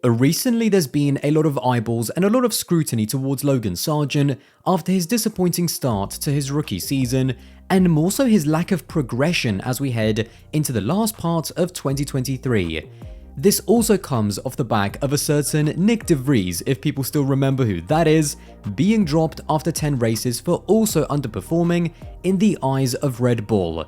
Recently, there's been a lot of eyeballs and a lot of scrutiny towards Logan Sargent after his disappointing start to his rookie season, and more so his lack of progression as we head into the last part of 2023. This also comes off the back of a certain Nick DeVries, if people still remember who that is, being dropped after 10 races for also underperforming in the eyes of Red Bull.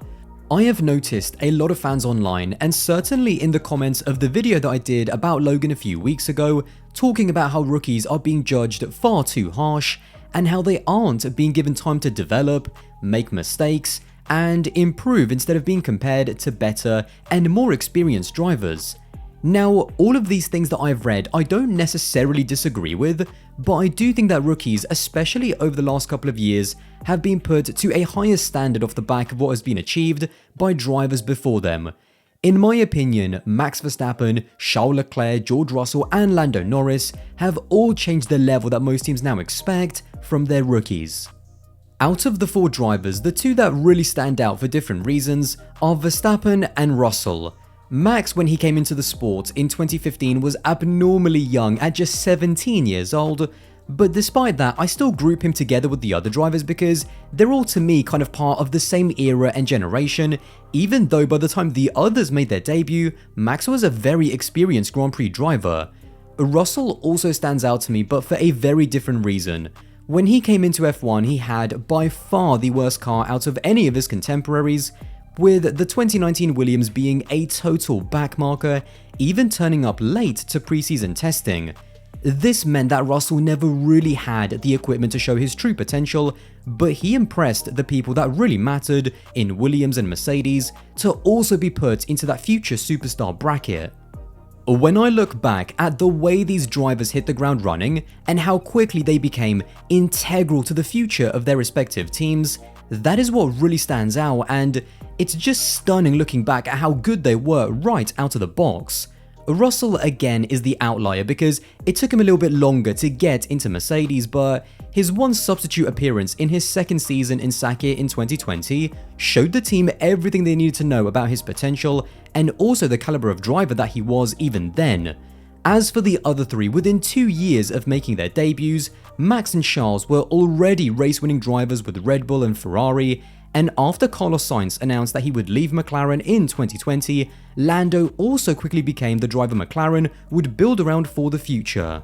I have noticed a lot of fans online, and certainly in the comments of the video that I did about Logan a few weeks ago, talking about how rookies are being judged far too harsh and how they aren't being given time to develop, make mistakes, and improve instead of being compared to better and more experienced drivers. Now, all of these things that I've read, I don't necessarily disagree with, but I do think that rookies, especially over the last couple of years, have been put to a higher standard off the back of what has been achieved by drivers before them. In my opinion, Max Verstappen, Charles Leclerc, George Russell, and Lando Norris have all changed the level that most teams now expect from their rookies. Out of the 4 drivers, the 2 that really stand out for different reasons are Verstappen and Russell. Max, when he came into the sport in 2015, was abnormally young at just 17 years old, but despite that, I still group him together with the other drivers because they're all to me kind of part of the same era and generation, even though by the time the others made their debut, Max was a very experienced Grand Prix driver. Russell also stands out to me, but for a very different reason. When he came into F1, he had by far the worst car out of any of his contemporaries, with the 2019 Williams being a total backmarker, even turning up late to preseason testing. This meant that Russell never really had the equipment to show his true potential, but he impressed the people that really mattered in Williams and Mercedes to also be put into that future superstar bracket. When I look back at the way these drivers hit the ground running and how quickly they became integral to the future of their respective teams, that is what really stands out, and it's just stunning looking back at how good they were right out of the box. Russell again is the outlier because it took him a little bit longer to get into Mercedes, but his one substitute appearance in his second season in Sakhir in 2020 showed the team everything they needed to know about his potential and also the caliber of driver that he was even then. As for the other 3, within 2 years of making their debuts, Max and Charles were already race-winning drivers with Red Bull and Ferrari, and after Carlos Sainz announced that he would leave McLaren in 2020, Lando also quickly became the driver McLaren would build around for the future.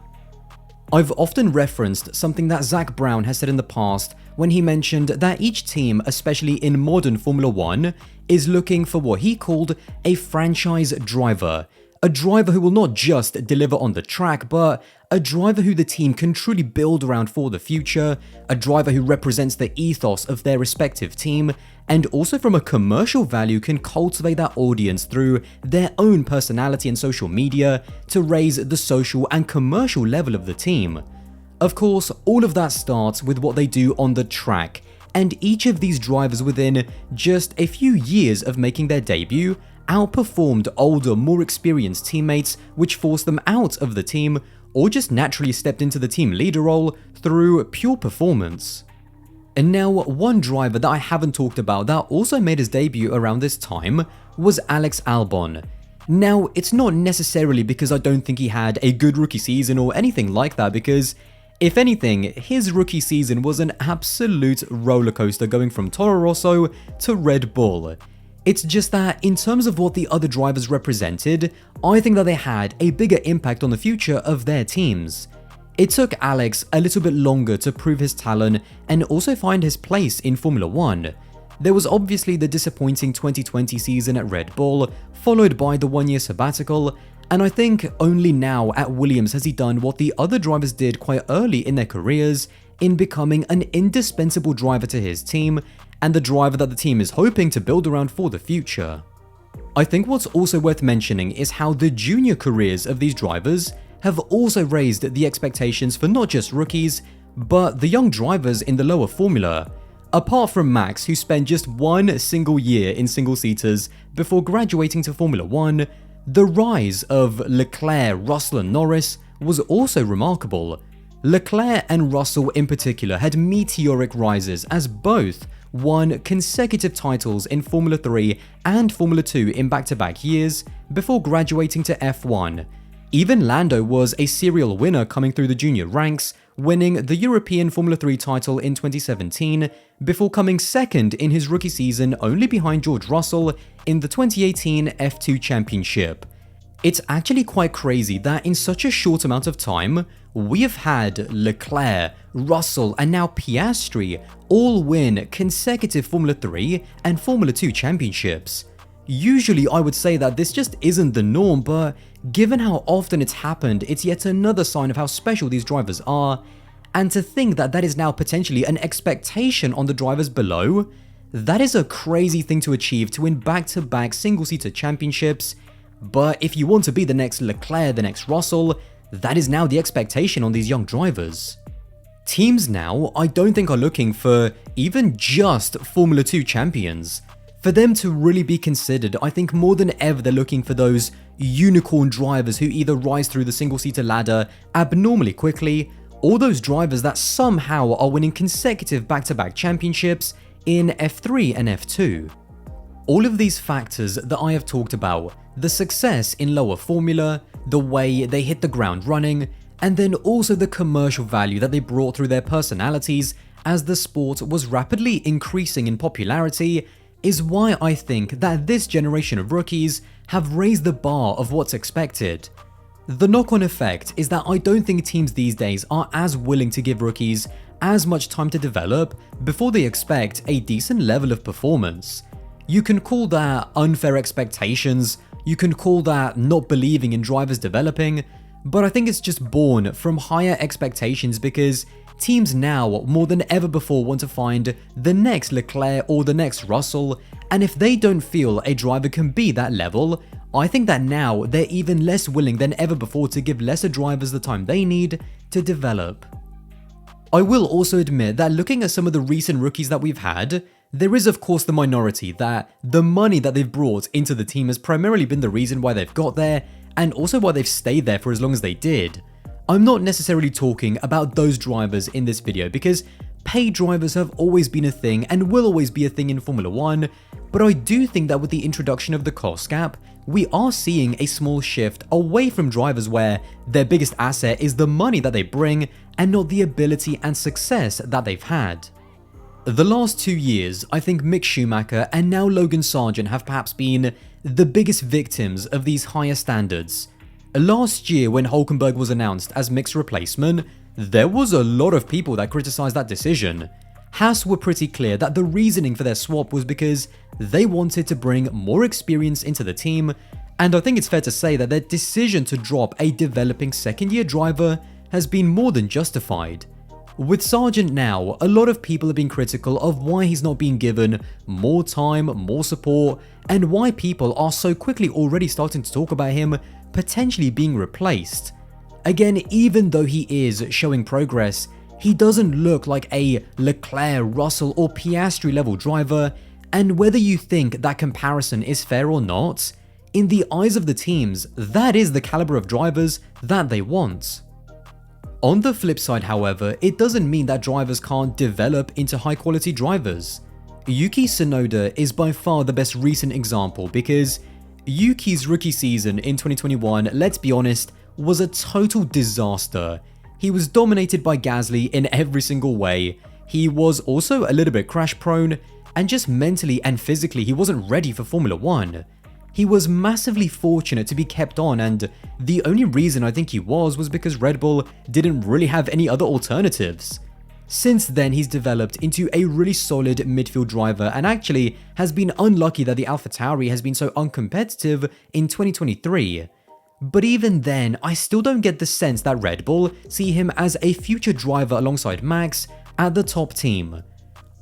I've often referenced something that Zach Brown has said in the past when he mentioned that each team, especially in modern Formula 1, is looking for what he called a franchise driver. A driver who will not just deliver on the track, but a driver who the team can truly build around for the future, a driver who represents the ethos of their respective team, and also from a commercial value can cultivate that audience through their own personality and social media to raise the social and commercial level of the team. Of course, all of that starts with what they do on the track, and each of these drivers within just a few years of making their debut outperformed older, more experienced teammates, which forced them out of the team or just naturally stepped into the team leader role through pure performance. And now, one driver that I haven't talked about that also made his debut around this time was Alex Albon. Now, it's not necessarily because I don't think he had a good rookie season or anything like that, because if anything, his rookie season was an absolute rollercoaster going from Toro Rosso to Red Bull. It's just that in terms of what the other drivers represented, I think that they had a bigger impact on the future of their teams. It took Alex a little bit longer to prove his talent and also find his place in Formula 1. There was obviously the disappointing 2020 season at Red Bull, followed by the 1-year sabbatical, and I think only now at Williams has he done what the other drivers did quite early in their careers in becoming an indispensable driver to his team and the driver that the team is hoping to build around for the future. I think what's also worth mentioning is how the junior careers of these drivers have also raised the expectations for not just rookies, but the young drivers in the lower formula. Apart from Max, who spent just 1 single year in single-seaters before graduating to Formula 1, the rise of Leclerc, Russell and Norris was also remarkable. Leclerc and Russell in particular had meteoric rises as both won consecutive titles in Formula 3 and Formula 2 in back-to-back years before graduating to F1. Even Lando was a serial winner coming through the junior ranks, winning the European Formula 3 title in 2017, before coming second in his rookie season only behind George Russell in the 2018 F2 Championship. It's actually quite crazy that in such a short amount of time, we have had Leclerc, Russell, and now Piastri all win consecutive Formula 3 and Formula 2 championships. Usually I would say that this just isn't the norm, but given how often it's happened, it's yet another sign of how special these drivers are, and to think that that is now potentially an expectation on the drivers below, that is a crazy thing to achieve, to win back-to-back single-seater championships. But if you want to be the next Leclerc, the next Russell, that is now the expectation on these young drivers. Teams now, I don't think are looking for even just Formula 2 champions. For them to really be considered, I think more than ever they're looking for those unicorn drivers who either rise through the single-seater ladder abnormally quickly, or those drivers that somehow are winning consecutive back-to-back championships in F3 and F2. All of these factors that I have talked about, the success in lower formula, the way they hit the ground running, and then also the commercial value that they brought through their personalities as the sport was rapidly increasing in popularity, is why I think that this generation of rookies have raised the bar of what's expected. The knock-on effect is that I don't think teams these days are as willing to give rookies as much time to develop before they expect a decent level of performance. You can call that unfair expectations, you can call that not believing in drivers developing, but I think it's just born from higher expectations because teams now more than ever before want to find the next Leclerc or the next Russell, and if they don't feel a driver can be that level, I think that now they're even less willing than ever before to give lesser drivers the time they need to develop. I will also admit that looking at some of the recent rookies that we've had, there is of course the minority that the money that they've brought into the team has primarily been the reason why they've got there, and also why they've stayed there for as long as they did. I'm not necessarily talking about those drivers in this video because paid drivers have always been a thing and will always be a thing in Formula 1, but I do think that with the introduction of the cost cap, we are seeing a small shift away from drivers where their biggest asset is the money that they bring and not the ability and success that they've had. The last 2 years, I think Mick Schumacher and now Logan Sargeant have perhaps been the biggest victims of these higher standards. Last year, when Hülkenberg was announced as Mick's replacement, there was a lot of people that criticized that decision. Haas were pretty clear that the reasoning for their swap was because they wanted to bring more experience into the team, and I think it's fair to say that their decision to drop a developing second-year driver has been more than justified. With Sargeant now, a lot of people have been critical of why he's not being given more time, more support, and why people are so quickly already starting to talk about him potentially being replaced. Again, even though he is showing progress, he doesn't look like a Leclerc, Russell, or Piastri level driver, and whether you think that comparison is fair or not, in the eyes of the teams, that is the caliber of drivers that they want. On the flip side, however, it doesn't mean that drivers can't develop into high-quality drivers. Yuki Tsunoda is by far the best recent example because Yuki's rookie season in 2021, let's be honest, was a total disaster. He was dominated by Gasly in every single way. He was also a little bit crash prone, and just mentally and physically he wasn't ready for Formula 1. He was massively fortunate to be kept on, and the only reason I think he was because Red Bull didn't really have any other alternatives. Since then, he's developed into a really solid midfield driver and actually has been unlucky that the AlphaTauri has been so uncompetitive in 2023. But even then, I still don't get the sense that Red Bull see him as a future driver alongside Max at the top team.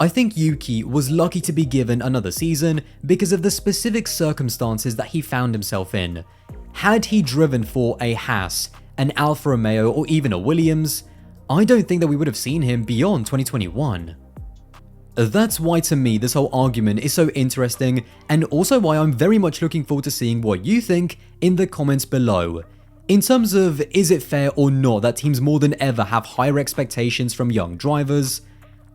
I think Yuki was lucky to be given another season because of the specific circumstances that he found himself in. Had he driven for a Haas, an Alfa Romeo, or even a Williams, I don't think that we would have seen him beyond 2021. That's why to me this whole argument is so interesting, and also why I'm very much looking forward to seeing what you think in the comments below. In terms of is it fair or not that teams more than ever have higher expectations from young drivers,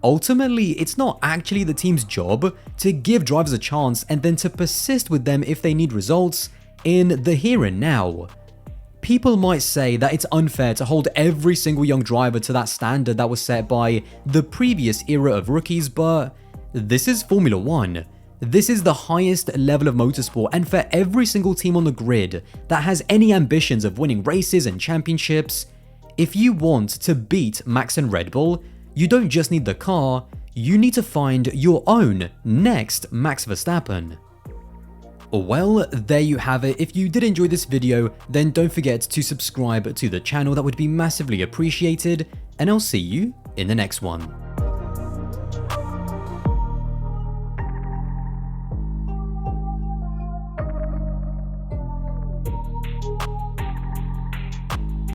ultimately it's not actually the team's job to give drivers a chance and then to persist with them if they need results in the here and now. People might say that it's unfair to hold every single young driver to that standard that was set by the previous era of rookies, but this is Formula 1. This is the highest level of motorsport, and for every single team on the grid that has any ambitions of winning races and championships, if you want to beat Max and Red Bull, you don't just need the car, you need to find your own next Max Verstappen. Well, there you have it. If you did enjoy this video, then don't forget to subscribe to the channel. That would be massively appreciated, and I'll see you in the next one.